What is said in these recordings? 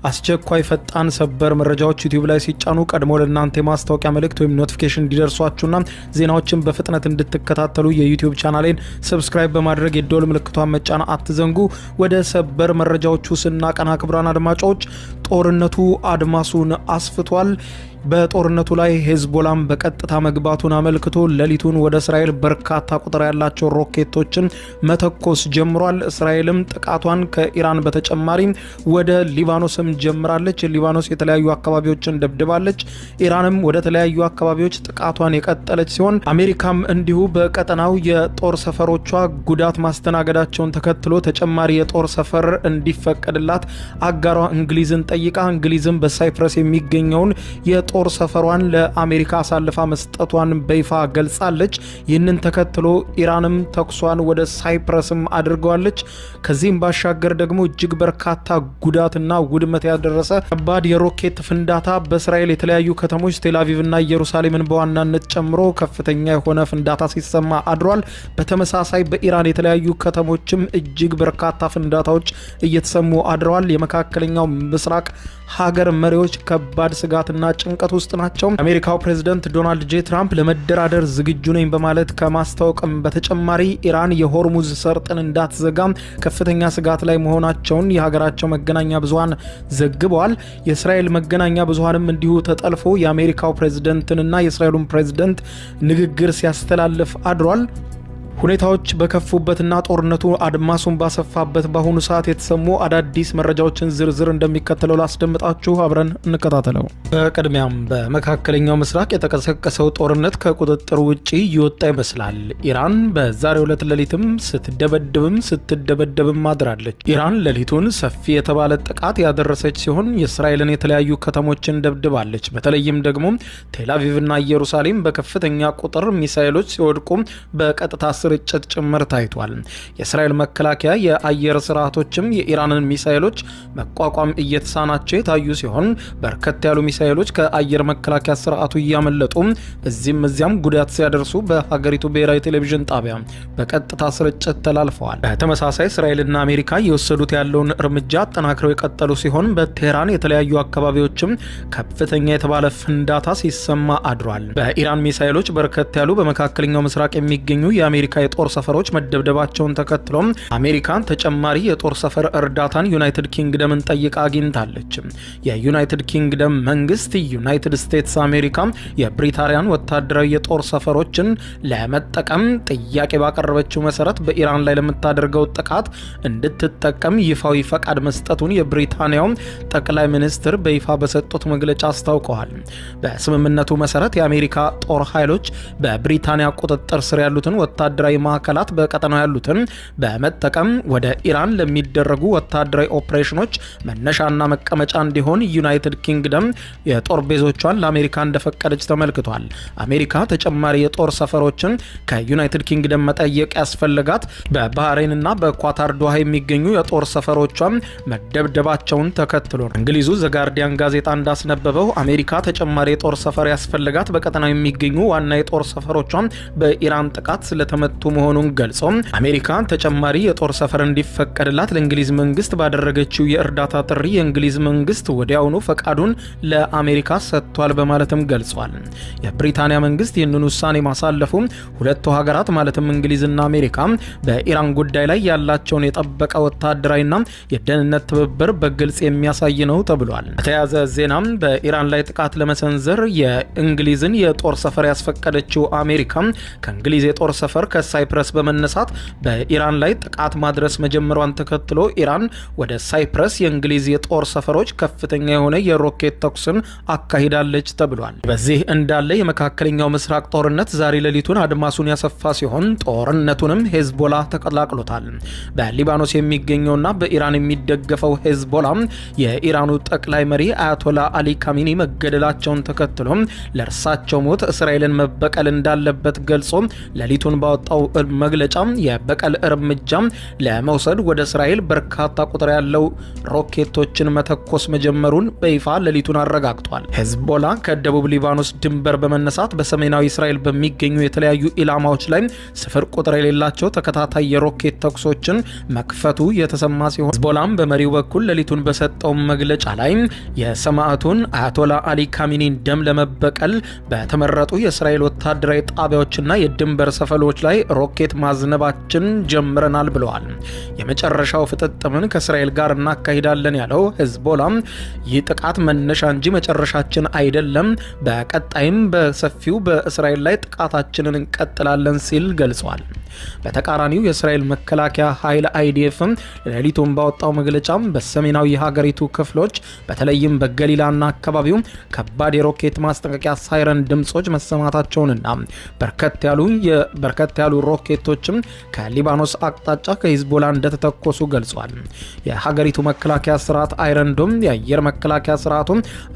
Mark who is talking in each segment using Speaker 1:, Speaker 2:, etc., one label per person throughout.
Speaker 1: አስቸኳይ ፈጣን ሰበር መረጃዎች ዩቲዩብ ላይ ሲጫኑ ቀድሞ ለእናንተ የማስታወቂያ መልእክት ወይም ኖቲፊኬሽን እንዲደርሷችሁና ዜናዎችን በፍጥነት እንድትከታተሉ የዩቲዩብ ቻናሌን ሰብስክራይብ በማድረግ የደወል ምልክቷን መጫን አትዘንጉ። ወደ ሰበር መረጃዎቹ ስናቀና ክቡራን አድማጮች ጦርነቱ አድማሱን አስፍቷል። በጦርነቱ ላይ ሄዝቦላም በቀጥታ መግባቱን አመልክቶ ሌሊቱን ወደ እስራኤል በርካታ ቁጥር ያላቸው ሮኬቶችን መተኮስ ጀምሯል። እስራኤልም ጥቃቷን ከኢራን በተጨማሪ ወደ ሊባኖስም ጀምራለች። ሊባኖስ የተለያዩ አካባቢዎችን ደብድባለች። ኢራንም ወደ ተለያዩ አካባቢዎች ጥቃቷን የቀጠለች ሲሆን አሜሪካም እንዲሁ በቀጠናው የጦር ሰፈሮቿ ጉዳት ማስተናገዳቸውን ተከትሎ ተጨማሪ የጦር ሰፈር እንዲፈቀድላት አጋሯ እንግሊዝን ጠይቃ እንግሊዝም በሳይፕረስ የሚገኘውን የጦር ሰፈሯን ለአሜሪካ አሳልፋ መስጠቷን በይፋ ገልጻለች። ይህንን ተከትሎ ኢራንም ተኩሷን ወደ ሳይፕረስም አድርገዋለች። ከዚህም ባሻገር ደግሞ እጅግ በርካታ ጉዳትና ውድመት ያደረሰ ከባድ የሮኬት ፍንዳታ በእስራኤል የተለያዩ ከተሞች ቴልአቪቭና ኢየሩሳሌምን በዋናነት ጨምሮ ከፍተኛ የሆነ ፍንዳታ ሲሰማ አድሯል። በተመሳሳይ በኢራን የተለያዩ ከተሞችም እጅግ በርካታ ፍንዳታዎች እየተሰሙ አድረዋል። የመካከለኛው ምስራቅ ሀገር መሪዎች ከባድ ስጋትና ጭንቀት ውስጥ ናቸው። የአሜሪካው ፕሬዝዳንት ዶናልድ ጄ ትራምፕ ለመደራደር ዝግጁ ነኝ በማለት ከማስታወቅም በተጨማሪ ኢራን የሆርሙዝ ሰርጥን እንዳትዘጋም ከፍተኛ ስጋት ላይ መሆናቸውን የሀገራቸው መገናኛ ብዙሃን ዘግበዋል። የእስራኤል መገናኛ ብዙሃንም እንዲሁ ተጠልፎ የአሜሪካው ፕሬዝዳንትንና የእስራኤሉን ፕሬዝዳንት ንግግር ሲያስተላልፍ አድሯል። ሁኔታዎች በከፉበትና ጦርነቱ አድማሱን ባሰፋበት በአሁኑ ሰዓት የተሰሙ አዳዲስ መረጃዎችን ዝርዝር እንደሚከተለው ላስደምጣችሁ፣ አብረን እንከታተለው። በቅድሚያም በመካከለኛው ምስራቅ የተቀሰቀሰው ጦርነት ከቁጥጥር ውጪ ይወጣ ይመስላል። ኢራን በዛሬው ዕለት ሌሊትም ስትደበደብም አድራለች። ኢራን ሌሊቱን ሰፊ የተባለ ጥቃት ያደረሰች ሲሆን የእስራኤልን የተለያዩ ከተሞችን ደብድባለች። በተለይም ደግሞ ቴልአቪቭና ኢየሩሳሌም በከፍተኛ ቁጥር ሚሳኤሎች ሲወድቁ በቀጥታ ስርጭት ጭምር ታይቷል። የእስራኤል መከላከያ የአየር ስርዓቶችም የኢራንን ሚሳኤሎች መቋቋም እየተሳናቸው የታዩ ሲሆን በርከት ያሉ ሚሳኤሎች ከአየር መከላከያ ስርዓቱ እያመለጡ እዚያም ጉዳት ሲያደርሱ በሀገሪቱ ብሔራዊ ቴሌቪዥን ጣቢያ በቀጥታ ስርጭት ተላልፈዋል። በተመሳሳይ እስራኤልና አሜሪካ እየወሰዱት ያለውን እርምጃ አጠናክረው የቀጠሉ ሲሆን በቴህራን የተለያዩ አካባቢዎችም ከፍተኛ የተባለ ፍንዳታ ሲሰማ አድሯል። በኢራን ሚሳኤሎች በርከት ያሉ በመካከለኛው ምስራቅ የሚገኙ የአሜሪካ የጦር ሰፈሮች መደብደባቸውን ተከትሎ አሜሪካን ተጨማሪ የጦር ሰፈር እርዳታን ዩናይትድ ኪንግደምን ጠይቃ አግኝታለች። የዩናይትድ ኪንግደም መንግስት ዩናይትድ ስቴትስ አሜሪካ የብሪታንያን ወታደራዊ የጦር ሰፈሮችን ለመጠቀም ጥያቄ ባቀረበችው መሰረት በኢራን ላይ ለምታደርገው ጥቃት እንድትጠቀም ይፋዊ ፈቃድ መስጠቱን የብሪታንያው ጠቅላይ ሚኒስትር በይፋ በሰጡት መግለጫ አስታውቀዋል። በስምምነቱ መሰረት የአሜሪካ ጦር ኃይሎች በብሪታንያ ቁጥጥር ስር ያሉትን ወታደራዊ ማዕከላት በቀጠናው ያሉትን በመጠቀም ወደ ኢራን ለሚደረጉ ወታደራዊ ኦፕሬሽኖች መነሻና መቀመጫ እንዲሆን ዩናይትድ ኪንግደም የጦር ቤዞቿን ለአሜሪካ እንደፈቀደች ተመልክቷል። አሜሪካ ተጨማሪ የጦር ሰፈሮችን ከዩናይትድ ኪንግደም መጠየቅ ያስፈልጋት በባህሬንና በኳታር ዶሃ የሚገኙ የጦር ሰፈሮቿን መደብደባቸውን ተከትሎ ነው። እንግሊዙ ዘጋርዲያን ጋዜጣ እንዳስነበበው አሜሪካ ተጨማሪ የጦር ሰፈር ያስፈልጋት በቀጠናው የሚገኙ ዋና የጦር ሰፈሮቿን በኢራን ጥቃት ስለተመቱ መሆኑን ገልጾ አሜሪካ ተጨማሪ የጦር ሰፈር እንዲፈቀድላት ለእንግሊዝ መንግስት ባደረገችው የእርዳታ ጥሪ የእንግሊዝ መንግስት ወዲያውኑ ፈቃዱን ለአሜሪካ ሰጥቷል በማለትም ገልጿል። የብሪታንያ መንግስት ይህንን ውሳኔ ማሳለፉ ሁለቱ ሀገራት ማለትም እንግሊዝና አሜሪካ በኢራን ጉዳይ ላይ ያላቸውን የጠበቀ ወታደራዊና የደህንነት ትብብር በግልጽ የሚያሳይ ነው ተብሏል። በተያያዘ ዜናም በኢራን ላይ ጥቃት ለመሰንዘር የእንግሊዝን የጦር ሰፈር ያስፈቀደችው አሜሪካ ከእንግሊዝ የጦር ሰፈር ከሳይፕረስ በመነሳት በኢራን ላይ ጥቃት ማድረስ መጀመሯን ተከትሎ ኢራን ወደ ሳይፕረስ የእንግሊዝ የጦር ሰፈሮች ከፍተኛ የሆነ የሮኬት ተኩስን አካሂዳለች ተብሏል። በዚህ እንዳለ የመካከለኛው ምስራቅ ጦርነት ዛሬ ሌሊቱን አድማሱን ያሰፋ ሲሆን ጦርነቱንም ሄዝቦላ ተቀላቅሎታል። በሊባኖስ የሚገኘውና በኢራን የሚደገፈው ሄዝቦላ የኢራኑ ጠቅላይ መሪ አያቶላ አሊ ካሚኒ መገደላቸውን ተከትሎ ለእርሳቸው ሞት እስራኤልን መበቀል እንዳለበት ገልጾ ሌሊቱን ባወጣው ባወጣው መግለጫ የበቀል እርምጃ ለመውሰድ ወደ እስራኤል በርካታ ቁጥር ያለው ሮኬቶችን መተኮስ መጀመሩን በይፋ ሌሊቱን አረጋግጧል። ሄዝቦላ ከደቡብ ሊባኖስ ድንበር በመነሳት በሰሜናዊ እስራኤል በሚገኙ የተለያዩ ኢላማዎች ላይ ስፍር ቁጥር የሌላቸው ተከታታይ የሮኬት ተኩሶችን መክፈቱ የተሰማ ሲሆን ሄዝቦላም በመሪው በኩል ሌሊቱን በሰጠው መግለጫ ላይ የሰማዕቱን አያቶላ አሊ ካሚኒን ደም ለመበቀል በተመረጡ የእስራኤል ወታደራዊ ጣቢያዎችና የድንበር ሰፈሎች ላይ ሮኬት ማዝነባችን ጀምረናል ብለዋል። የመጨረሻው ፍጥጥምን ከእስራኤል ጋር እናካሂዳለን ያለው ሄዝቦላ ይህ ጥቃት መነሻ እንጂ መጨረሻችን አይደለም፣ በቀጣይም በሰፊው በእስራኤል ላይ ጥቃታችንን እንቀጥላለን ሲል ገልጿል። በተቃራኒው የእስራኤል መከላከያ ኃይል IDF ሌሊቱን ባወጣው መግለጫ በሰሜናዊ የሀገሪቱ ክፍሎች በተለይም በገሊላና አካባቢው ከባድ የሮኬት ማስጠንቀቂያ ሳይረን ድምጾች መሰማታቸውንና በርከት ያሉ ሮኬቶችም ከሊባኖስ አቅጣጫ ከሂዝቦላ እንደተተኮሱ ገልጿል። የሀገሪቱ መከላከያ ስርዓት አይረን ዶም የአየር መከላከያ ስርዓቱ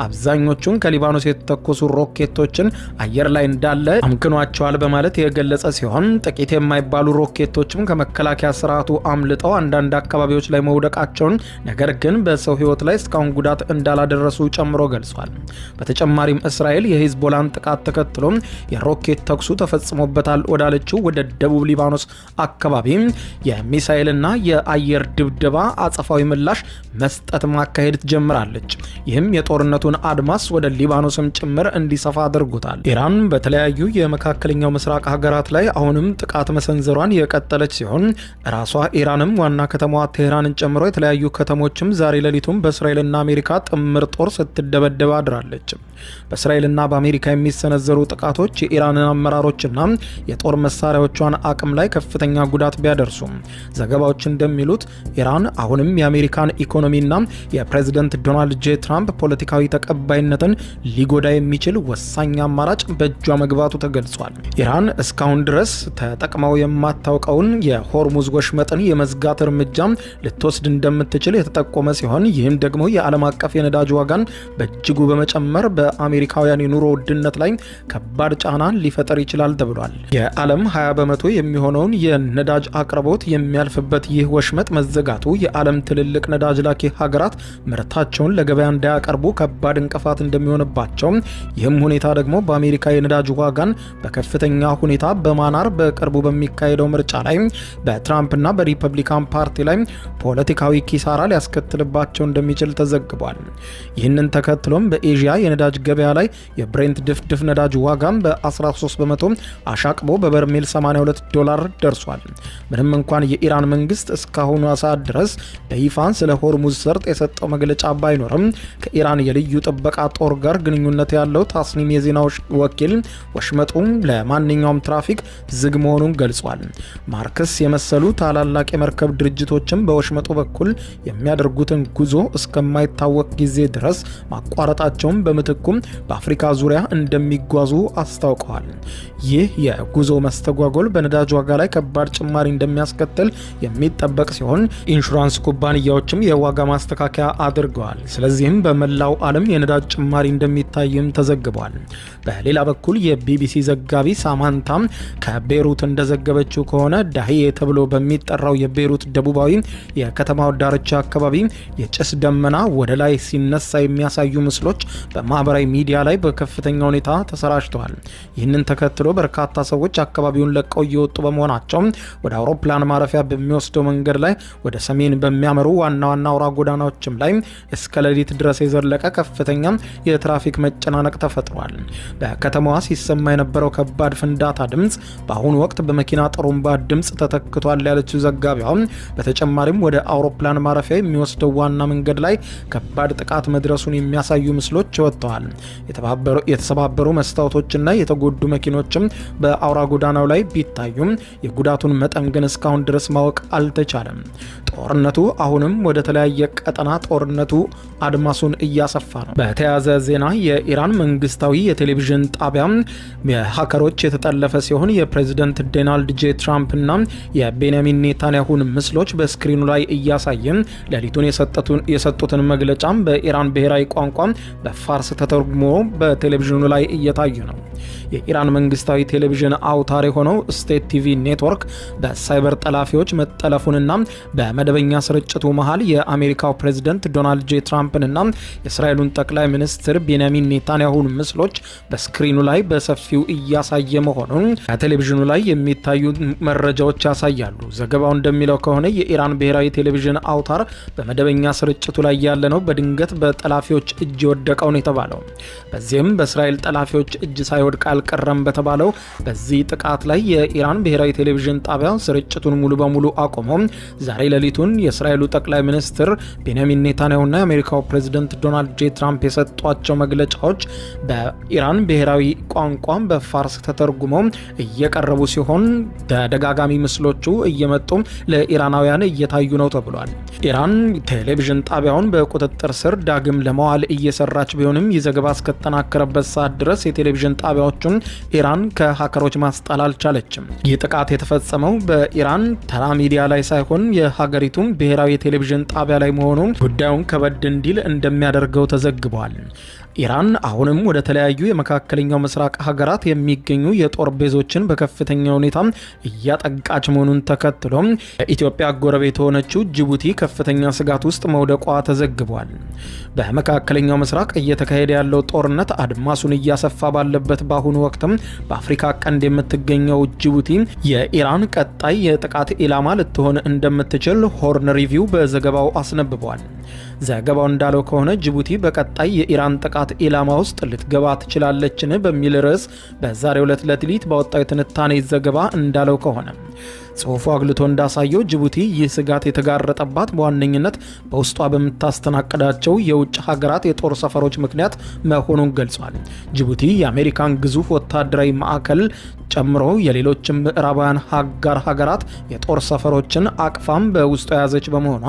Speaker 1: አብዛኞቹን ከሊባኖስ የተተኮሱ ሮኬቶችን አየር ላይ እንዳለ አምክኗቸዋል በማለት የገለጸ ሲሆን ጥቂት የማይባሉ ሮኬቶችም ከመከላከያ ስርዓቱ አምልጠው አንዳንድ አካባቢዎች ላይ መውደቃቸውን ነገር ግን በሰው ህይወት ላይ እስካሁን ጉዳት እንዳላደረሱ ጨምሮ ገልጿል። በተጨማሪም እስራኤል የሂዝቦላን ጥቃት ተከትሎ የሮኬት ተኩሱ ተፈጽሞበታል ወዳለችው ወደ ደቡብ ሊባኖስ አካባቢ የሚሳኤልና የአየር ድብደባ አጸፋዊ ምላሽ መስጠት ማካሄድ ጀምራለች። ይህም የጦርነቱን አድማስ ወደ ሊባኖስም ጭምር እንዲሰፋ አድርጎታል። ኢራን በተለያዩ የመካከለኛው ምስራቅ ሀገራት ላይ አሁንም ጥቃት መሰንዘሯን የቀጠለች ሲሆን ራሷ ኢራንም ዋና ከተማዋ ቴህራንን ጨምሮ የተለያዩ ከተሞችም ዛሬ ሌሊቱም በእስራኤልና አሜሪካ ጥምር ጦር ስትደበደብ አድራለች። በእስራኤልና በአሜሪካ የሚሰነዘሩ ጥቃቶች የኢራንን አመራሮችና የጦር መሳሪያዎቿን አቅም ላይ ከፍተኛ ጉዳት ቢያደርሱም ዘገባዎች እንደሚሉት ኢራን አሁንም የአሜሪካን ኢኮኖሚና የፕሬዝደንት ዶናልድ ጄ ትራምፕ ፖለቲካዊ ተቀባይነትን ሊጎዳ የሚችል ወሳኝ አማራጭ በእጇ መግባቱ ተገልጿል። ኢራን እስካሁን ድረስ ተጠቅመው የማታውቀውን የሆርሙዝ ወሽመጥን የመዝጋት እርምጃ ልትወስድ እንደምትችል የተጠቆመ ሲሆን ይህም ደግሞ የዓለም አቀፍ የነዳጅ ዋጋን በእጅጉ በመጨመር በአሜሪካውያን የኑሮ ውድነት ላይ ከባድ ጫና ሊፈጠር ይችላል ተብሏል። የዓለም 20 በመቶ የሚሆነውን የነዳጅ አቅርቦት የሚያልፍበት ይህ ወሽመጥ መዘጋቱ የዓለም ትልልቅ ነዳጅ ላኪ ሀገራት ምርታቸውን ለገበያ እንዳያቀርቡ ከባድ እንቅፋት እንደሚሆንባቸው፣ ይህም ሁኔታ ደግሞ በአሜሪካ የነዳጅ ዋጋን በከፍተኛ ሁኔታ በማናር በቅርቡ በሚካሄደው ምርጫ ላይ በትራምፕና በሪፐብሊካን ፓርቲ ላይ ፖለቲካዊ ኪሳራ ሊያስከትልባቸው እንደሚችል ተዘግቧል። ይህንን ተከትሎም በኤዥያ የነዳጅ ገበያ ላይ የብሬንት ድፍድፍ ነዳጅ ዋጋም በ13 በመቶ አሻቅቦ በበርሜል $82 ደርሷል። ምንም እንኳን የኢራን መንግስት እስካሁኑ ሰዓት ድረስ በይፋ ስለ ሆርሙዝ ሰርጥ የሰጠው መግለጫ ባይኖርም ከኢራን የልዩ ጥበቃ ጦር ጋር ግንኙነት ያለው ታስኒም የዜና ወኪል ወሽመጡ ለማንኛውም ትራፊክ ዝግ መሆኑን ገልጿል። ማርክስ የመሰሉ ታላላቅ የመርከብ ድርጅቶችም በወሽመጡ በኩል የሚያደርጉትን ጉዞ እስከማይታወቅ ጊዜ ድረስ ማቋረጣቸውን በምትኩም በአፍሪካ ዙሪያ እንደሚጓዙ አስታውቀዋል። ይህ የጉዞ መስተጓጎል በነዳጅ ዋጋ ላይ ከባድ ጭማሪ እንደሚያስከትል የሚጠበቅ ሲሆን ኢንሹራንስ ኩባንያዎችም የዋጋ ማስተካከያ አድርገዋል። ስለዚህም በመላው ዓለም የነዳጅ ጭማሪ እንደሚታይም ተዘግቧል። በሌላ በኩል የቢቢሲ ዘጋቢ ሳማንታ ከቤሩት እንደዘገበችው ከሆነ ዳሂዬ ተብሎ በሚጠራው የቤሩት ደቡባዊ የከተማው ዳርቻ አካባቢ የጭስ ደመና ወደ ላይ ሲነሳ የሚያሳዩ ምስሎች በማህበራዊ ሚዲያ ላይ በከፍተኛ ሁኔታ ተሰራጭተዋል። ይህንን ተከትሎ በርካታ ሰዎች አካባቢውን ለቀው እየወጡ በመሆናቸው ወደ አውሮፕላን ማረፊያ በሚወስደው መንገድ ላይ ወደ ሰሜን በሚያመሩ ዋና ዋና አውራ ጎዳናዎችም ላይ እስከ ሌሊት ድረስ የዘለቀ ከፍተኛ የትራፊክ መጨናነቅ ተፈጥሯል። በከተማዋ ሲሰማ የነበረው ከባድ ፍንዳታ ድምፅ በአሁኑ ወቅት በመኪና ጥሩምባ ድምፅ ተተክቷል ያለችው ዘጋቢዋ በተጨማሪም ወደ አውሮፕላን ማረፊያ የሚወስደው ዋና መንገድ ላይ ከባድ ጥቃት መድረሱን የሚያሳዩ ምስሎች ወጥተዋል። የተሰባበሩ መስታወቶችና የተጎዱ መኪኖችም በአውራ ጎዳናው ላይ ቢታዩም የጉዳቱን መጠን ግን እስካሁን ድረስ ማወቅ አልተቻለም። ጦርነቱ አሁንም ወደ ተለያየ ቀጠና ጦርነቱ አድማሱን እያሰፋ ነው። በተያያዘ ዜና የኢራን መንግስታዊ የቴሌቪዥን ጣቢያ የሀከሮች የተጠለፈ ሲሆን የፕሬዝደንት ዶናልድ ጄ ትራምፕ እና የቤንያሚን ኔታንያሁን ምስሎች በስክሪኑ ላይ እያሳየ ሌሊቱን የሰጡትን መግለጫ በኢራን ብሔራዊ ቋንቋ በፋርስ ተተርጉሞ በቴሌቪዥኑ ላይ እየታየ ነው። የኢራን መንግስታዊ ቴሌቪዥን አውታር የሆነው ስቴት ቲቪ ኔትወርክ በሳይበር ጠላፊዎች መጠለፉንና በመደበኛ ስርጭቱ መሃል የአሜሪካው ፕሬዝዳንት ዶናልድ ጄ ትራምፕንና የእስራኤሉን ጠቅላይ ሚኒስትር ቤንያሚን ኔታንያሁን ምስሎች በስክሪኑ ላይ በሰፊው እያሳየ መሆኑን ከቴሌቪዥኑ ላይ የሚታዩ መረጃዎች ያሳያሉ። ዘገባው እንደሚለው ከሆነ የኢራን ብሔራዊ ቴሌቪዥን አውታር በመደበኛ ስርጭቱ ላይ ያለ ነው በድንገት በጠላፊዎች እጅ የወደቀው ነው የተባለው። በዚህም በእስራኤል ጠላፊዎች እጅ ሳይወድቅ አልቀረም በተባለው በዚህ ጥቃት ላይ የኢራን ብሔራዊ ቴሌቪዥን ጣቢያ ስርጭቱን ሙሉ በሙሉ አቆሞ ዛሬ ሌሊቱን የእስራኤሉ ጠቅላይ ሚኒስትር ቤንያሚን ኔታንያሁና የአሜሪካው ፕሬዝዳንት ዶናልድ ጄ ትራምፕ የሰጧቸው መግለጫዎች በኢራን ብሔራዊ ቋንቋ በፋርስ ተተርጉመው እየቀረቡ ሲሆን ተደጋጋሚ ምስሎቹ እየመጡ ለኢራናውያን እየታዩ ነው ተብሏል። ኢራን ቴሌቪዥን ጣቢያውን በቁጥጥር ስር ዳግም ለመዋል እየሰራች ቢሆንም ይህ ዘገባ እስከተጠናከረበት ሰዓት ድረስ የቴሌቪዥን ጣቢያዎቹን ኢራን ከሀከሮች ማስጣል አልቻለችም። ይህ ጥቃት የተፈጸመው በኢራን ተራ ሚዲያ ላይ ሳይሆን የሀገሪቱን ብሔራዊ የቴሌቪዥን ጣቢያ ላይ መሆኑ ጉዳዩን ከበድ እንዲል እንደሚያደርገው ተዘግቧል። ኢራን አሁንም ወደ ተለያዩ የመካከለኛው ምስራቅ ሀገራት የሚገኙ የጦር ቤዞችን በከፍተኛ ሁኔታ እያጠቃች መሆኑን ተከትሎ የኢትዮጵያ ጎረቤት የሆነችው ጅቡቲ ከፍተኛ ስጋት ውስጥ መውደቋ ተዘግቧል። በመካከለኛው ምስራቅ እየተካሄደ ያለው ጦርነት አድማሱን እያሰፋ ባለበት በአሁኑ ወቅትም በአፍሪካ ቀንድ የምትገኘው ጅቡቲ የኢራን ቀጣይ የጥቃት ኢላማ ልትሆን እንደምትችል ሆርን ሪቪው በዘገባው አስነብቧል። ዘገባው እንዳለው ከሆነ ጅቡቲ በቀጣይ የኢራን ጥቃት ኢላማ ውስጥ ልትገባ ትችላለችን በሚል ርዕስ በዛሬው ዕለት ሌሊት ባወጣው የትንታኔ ዘገባ እንዳለው ከሆነ ጽሑፉ አግልቶ እንዳሳየው ጅቡቲ ይህ ስጋት የተጋረጠባት በዋነኝነት በውስጧ በምታስተናቅዳቸው የውጭ ሀገራት የጦር ሰፈሮች ምክንያት መሆኑን ገልጿል። ጅቡቲ የአሜሪካን ግዙፍ ወታደራዊ ማዕከል ጨምሮ የሌሎችም ምዕራባውያን አጋር ሀገራት የጦር ሰፈሮችን አቅፋም በውስጡ የያዘች በመሆኗ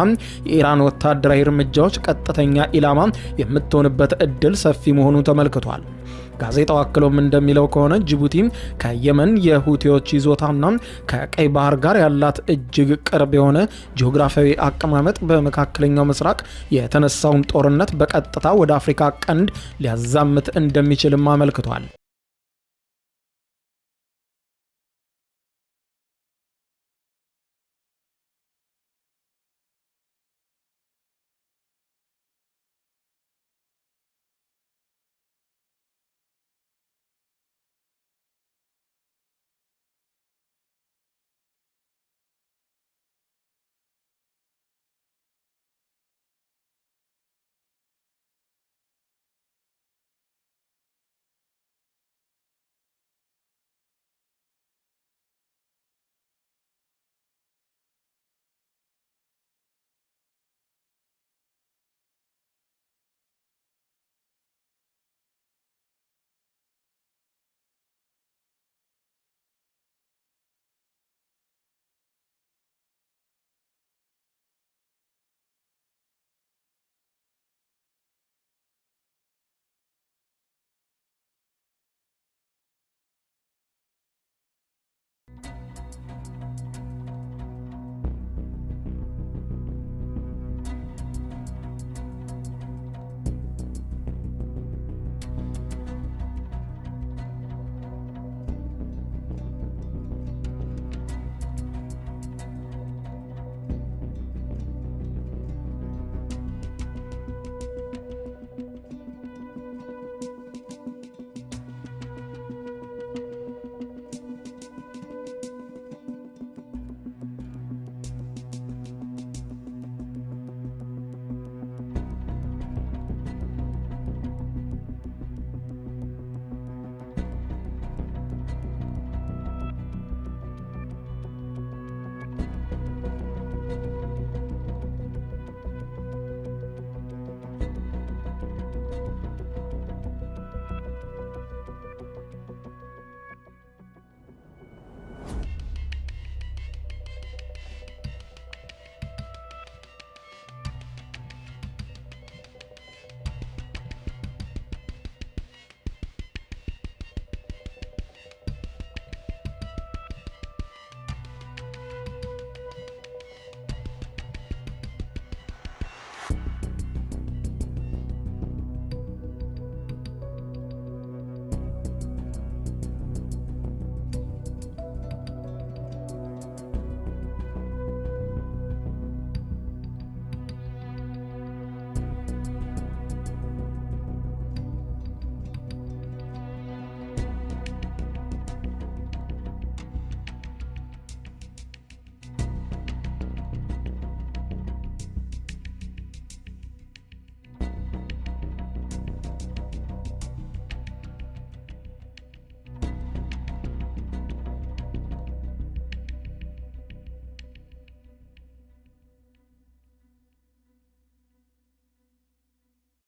Speaker 1: የኢራን ወታደራዊ እርምጃዎች ቀጥተኛ ኢላማ የምትሆንበት እድል ሰፊ መሆኑ ተመልክቷል። ጋዜጣው አክሎም እንደሚለው ከሆነ ጅቡቲ ከየመን የሁቲዎች ይዞታና ከቀይ ባህር ጋር ያላት እጅግ ቅርብ የሆነ ጂኦግራፊያዊ አቀማመጥ በመካከለኛው ምስራቅ የተነሳውን ጦርነት በቀጥታ ወደ አፍሪካ ቀንድ ሊያዛምት እንደሚችልም አመልክቷል።